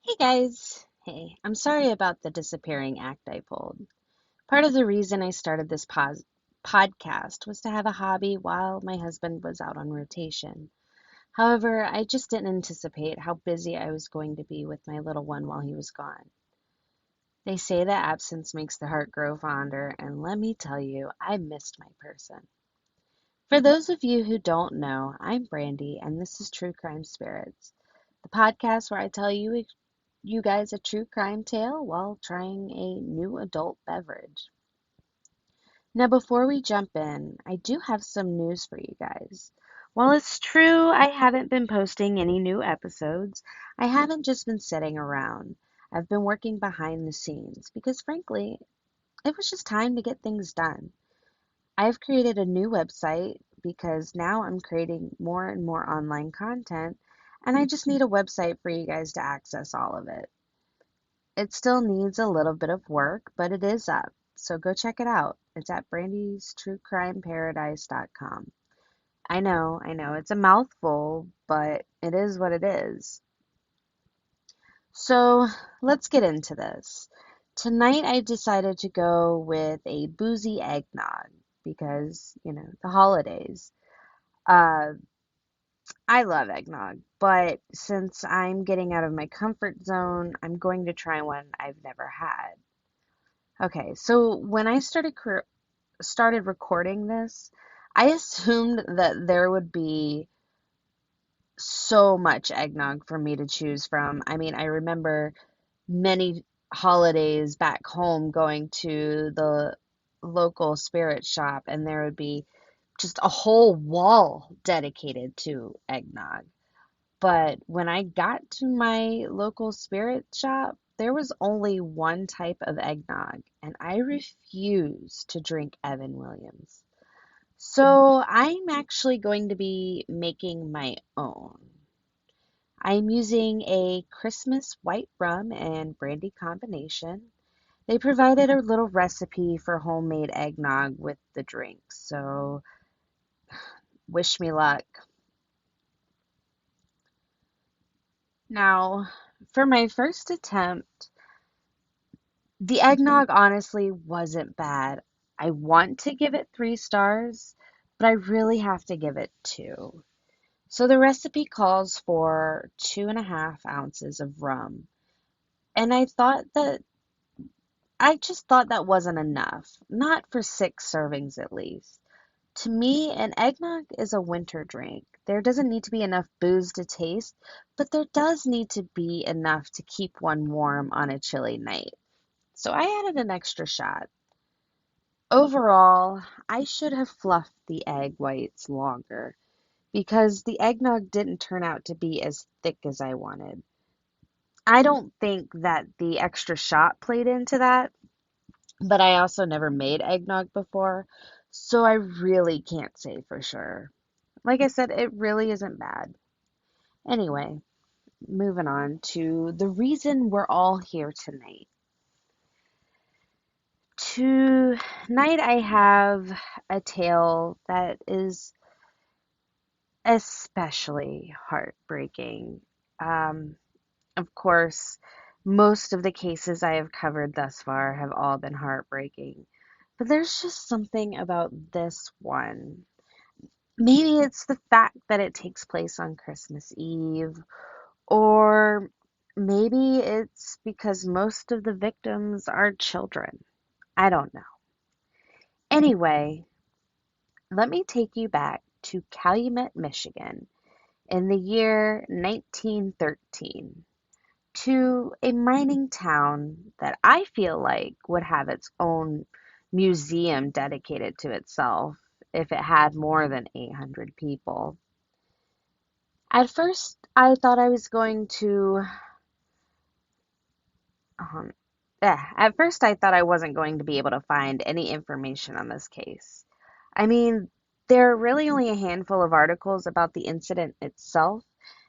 Hey guys! Hey, I'm sorry about the disappearing act I pulled. Part of the reason I started this podcast was to have a hobby while my husband was out on rotation. However, I just didn't anticipate how busy I was going to be with my little one while he was gone. They say that absence makes the heart grow fonder, and let me tell you, I missed my person. For those of you who don't know, I'm Brandy, and this is True Crime Spirits, the podcast where I tell you guys a true crime tale while trying a new adult beverage. Now, before we jump in, I do have some news for you guys. While it's true I haven't been posting any new episodes, I haven't just been sitting around. I've been working behind the scenes because, frankly, it was just time to get things done. I've created a new website because now I'm creating more and more online content, and I just need a website for you guys to access all of it. It still needs a little bit of work, but it is up. So go check it out. It's at brandystruecrimeparadise.com. I know, it's a mouthful, but it is what it is. So let's get into this. Tonight I decided to go with a boozy eggnog because, the holidays. Uh, I love eggnog, but since I'm getting out of my comfort zone, I'm going to try one I've never had. Okay, so when I started recording this, I assumed that there would be so much eggnog for me to choose from. I mean, I remember many holidays back home going to the local spirit shop, and there would be just a whole wall dedicated to eggnog. But when I got to my local spirit shop, there was only one type of eggnog, and I refuse to drink Evan Williams. So I'm actually going to be making my own. I'm using a Christmas white rum and brandy combination. They provided a little recipe for homemade eggnog with the drink, so wish me luck. Now, for my first attempt, the eggnog honestly wasn't bad. I want to give it 3 stars, but I really have to give it 2. So the recipe calls for 2.5 ounces of rum. And I just thought that wasn't enough. Not for 6 servings at least. To me, an eggnog is a winter drink. There doesn't need to be enough booze to taste, but there does need to be enough to keep one warm on a chilly night. So I added an extra shot. Overall, I should have fluffed the egg whites longer because the eggnog didn't turn out to be as thick as I wanted. I don't think that the extra shot played into that, but I also never made eggnog before, so I really can't say for sure. Like I said, it really isn't bad. Anyway, moving on to the reason we're all here tonight. Tonight I have a tale that is especially heartbreaking. Um, of course, most of the cases I have covered thus far have all been heartbreaking, but there's just something about this one. Maybe it's the fact that it takes place on Christmas Eve, or maybe it's because most of the victims are children. I don't know. Anyway, let me take you back to Calumet, Michigan in the year 1913 to a mining town that I feel like would have its own museum dedicated to itself if it had more than 800 people. At first, I thought I was going to um, at first, I thought I wasn't going to be able to find any information on this case. I mean, there are really only a handful of articles about the incident itself,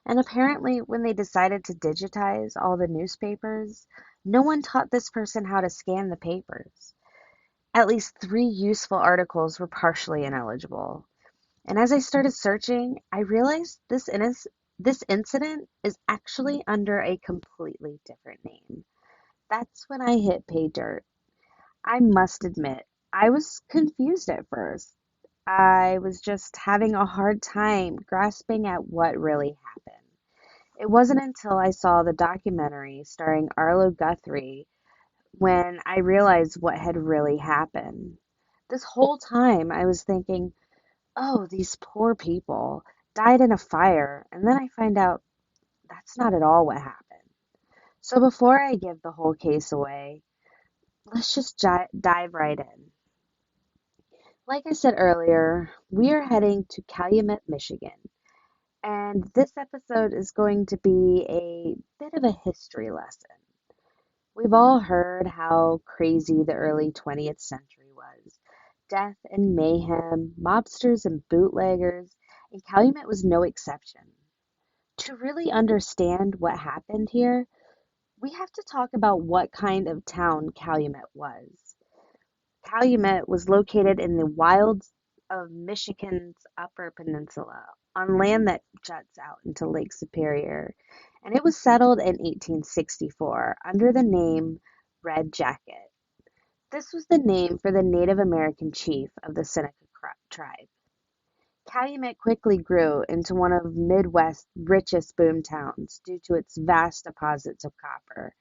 and apparently, when they decided to digitize all the newspapers, no one taught this person how to scan the papers. At least 3 useful articles were partially ineligible. And as I started searching, I realized this incident is actually under a completely different name. That's when I hit pay dirt. I must admit, I was confused at first. I was just having a hard time grasping at what really happened. It wasn't until I saw the documentary starring Arlo Guthrie when I realized what had really happened. This whole time I was thinking, oh, these poor people died in a fire, and then I find out that's not at all what happened. So before I give the whole case away, let's just dive right in. Like I said earlier, we are heading to Calumet, Michigan, and this episode is going to be a bit of a history lesson. We've all heard how crazy the early 20th century was. Death and mayhem, mobsters and bootleggers, and Calumet was no exception. To really understand what happened here, we have to talk about what kind of town Calumet was. Calumet was located in the wilds of Michigan's Upper Peninsula, on land that juts out into Lake Superior, and it was settled in 1864 under the name Red Jacket. This was the name for the Native American chief of the Seneca tribe. Calumet quickly grew into one of Midwest's richest boom towns due to its vast deposits of copper.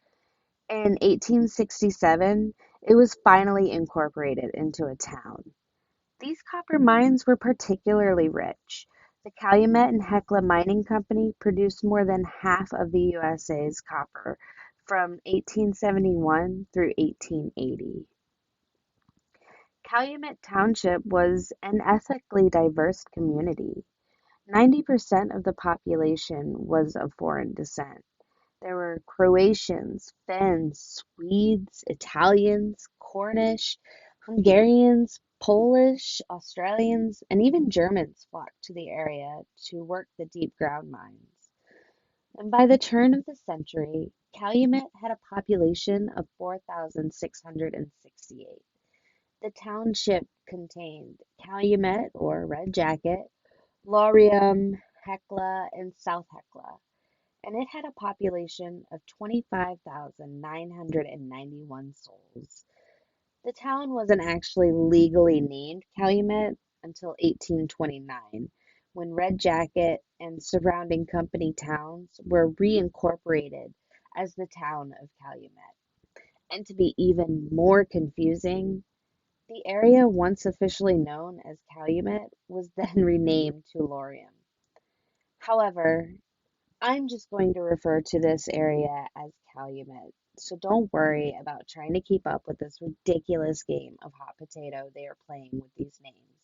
In 1867, it was finally incorporated into a town. These copper mines were particularly rich. The Calumet and Hecla Mining Company produced more than half of the USA's copper from 1871 through 1880. Calumet Township was an ethnically diverse community. 90% of the population was of foreign descent. There were Croatians, Finns, Swedes, Italians, Cornish, Hungarians, Polish, Australians, and even Germans flocked to the area to work the deep ground mines. And by the turn of the century, Calumet had a population of 4,668. The township contained Calumet, or Red Jacket, Laurium, Hecla, and South Hecla, and it had a population of 25,991 souls. The town wasn't actually legally named Calumet until 1829, when Red Jacket and surrounding company towns were reincorporated as the town of Calumet. And to be even more confusing, the area once officially known as Calumet was then renamed to Laurium. However, I'm just going to refer to this area as Calumet, so don't worry about trying to keep up with this ridiculous game of hot potato they are playing with these names.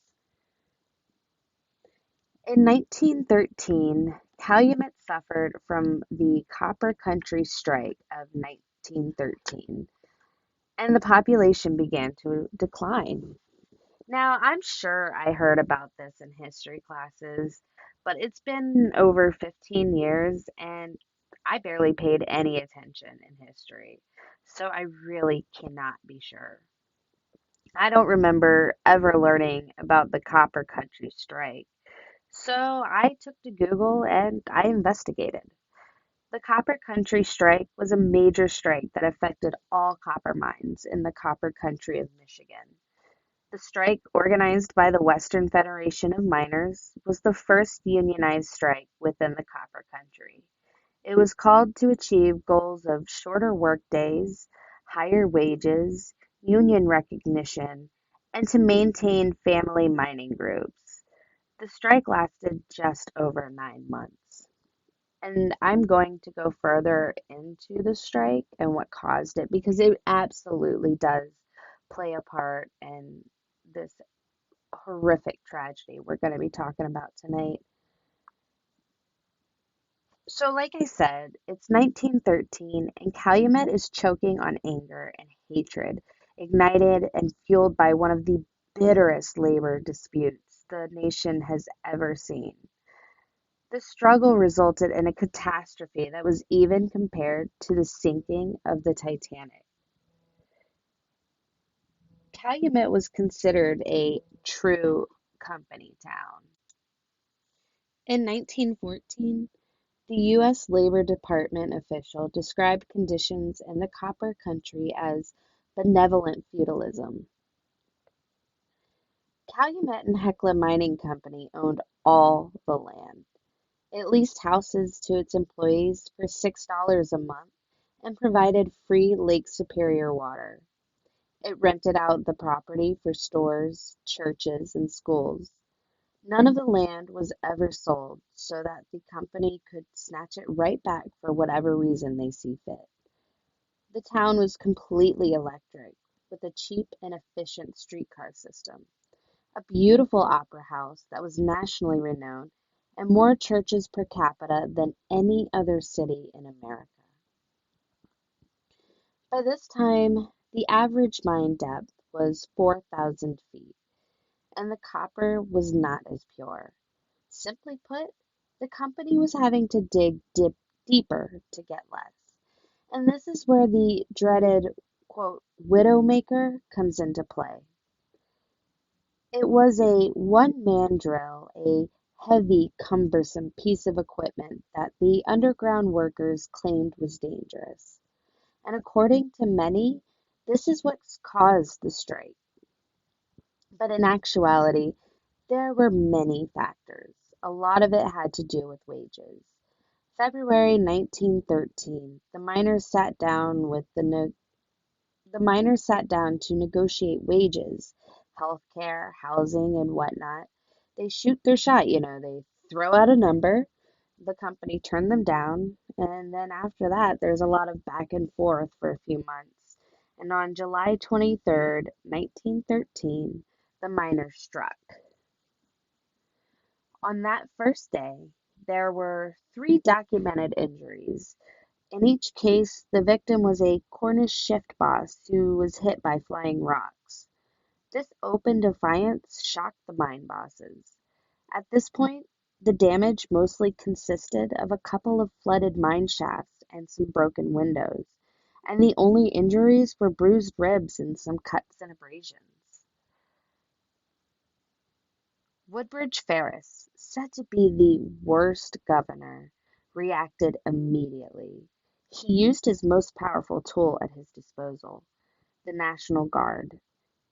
In 1913, Calumet suffered from the Copper Country Strike of 1913, and the population began to decline. Now, I'm sure I heard about this in history classes, but it's been over 15 years and I barely paid any attention in history, so I really cannot be sure. I don't remember ever learning about the Copper Country Strike, so I took to Google and I investigated. The Copper Country Strike was a major strike that affected all copper mines in the Copper Country of Michigan. The strike, organized by the Western Federation of Miners, was the first unionized strike within the Copper Country. It was called to achieve goals of shorter work days, higher wages, union recognition, and to maintain family mining groups. The strike lasted just over 9 months. And I'm going to go further into the strike and what caused it because it absolutely does play a part in this horrific tragedy we're going to be talking about tonight. So, like I said, it's 1913, and Calumet is choking on anger and hatred, ignited and fueled by one of the bitterest labor disputes the nation has ever seen. The struggle resulted in a catastrophe that was even compared to the sinking of the Titanic. Calumet was considered a true company town. In 1914, The U.S. Labor Department official described conditions in the copper country as benevolent feudalism. Calumet and Hecla Mining Company owned all the land. It leased houses to its employees for $6 a month and provided free Lake Superior water. It rented out the property for stores, churches, and schools. None of the land was ever sold so that the company could snatch it right back for whatever reason they see fit. The town was completely electric, with a cheap and efficient streetcar system, a beautiful opera house that was nationally renowned, and more churches per capita than any other city in America. By this time, the average mine depth was 4,000 feet, and the copper was not as pure. Simply put, the company was having to dig deeper to get less. And this is where the dreaded, quote, widowmaker comes into play. It was a one-man drill, a heavy, cumbersome piece of equipment that the underground workers claimed was dangerous. And according to many, this is what caused the strike. But in actuality, there were many factors. A lot of it had to do with wages. February 1913, the miners sat down to negotiate wages, health care, housing, and whatnot. They shoot their shot, they throw out a number, the company turned them down, and then after that, there's a lot of back and forth for a few months. And on July 23rd, 1913, the miners struck. On that first day, there were 3 documented injuries. In each case, the victim was a Cornish shift boss who was hit by flying rocks. This open defiance shocked the mine bosses. At this point, the damage mostly consisted of a couple of flooded mine shafts and some broken windows, and the only injuries were bruised ribs and some cuts and abrasions. Woodbridge Ferris, said to be the worst governor, reacted immediately. He used his most powerful tool at his disposal, the National Guard.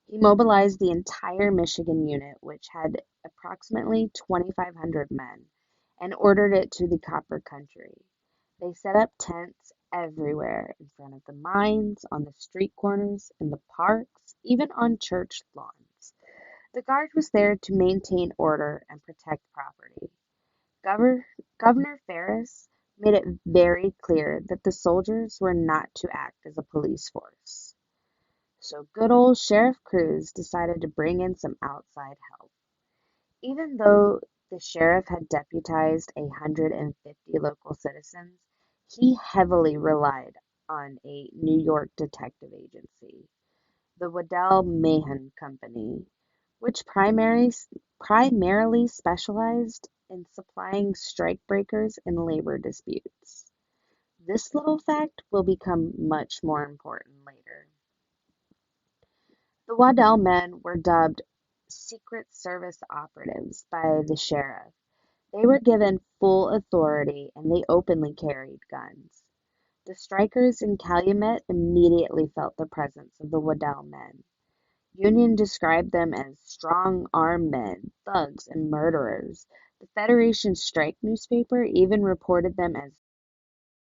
He mobilized the entire Michigan unit, which had approximately 2,500 men, and ordered it to the copper country. They set up tents everywhere, in front of the mines, on the street corners, in the parks, even on church lawns. The Guard was there to maintain order and protect property. Governor Ferris made it very clear that the soldiers were not to act as a police force. So good old Sheriff Cruz decided to bring in some outside help. Even though the sheriff had deputized 150 local citizens, he heavily relied on a New York detective agency, the Waddell Mahon Company, which primarily specialized in supplying strikebreakers and labor disputes. This little fact will become much more important later. The Waddell men were dubbed Secret Service operatives by the sheriff. They were given full authority and they openly carried guns. The strikers in Calumet immediately felt the presence of the Waddell men. Union described them as strong-armed men, thugs, and murderers. The Federation strike newspaper even reported them as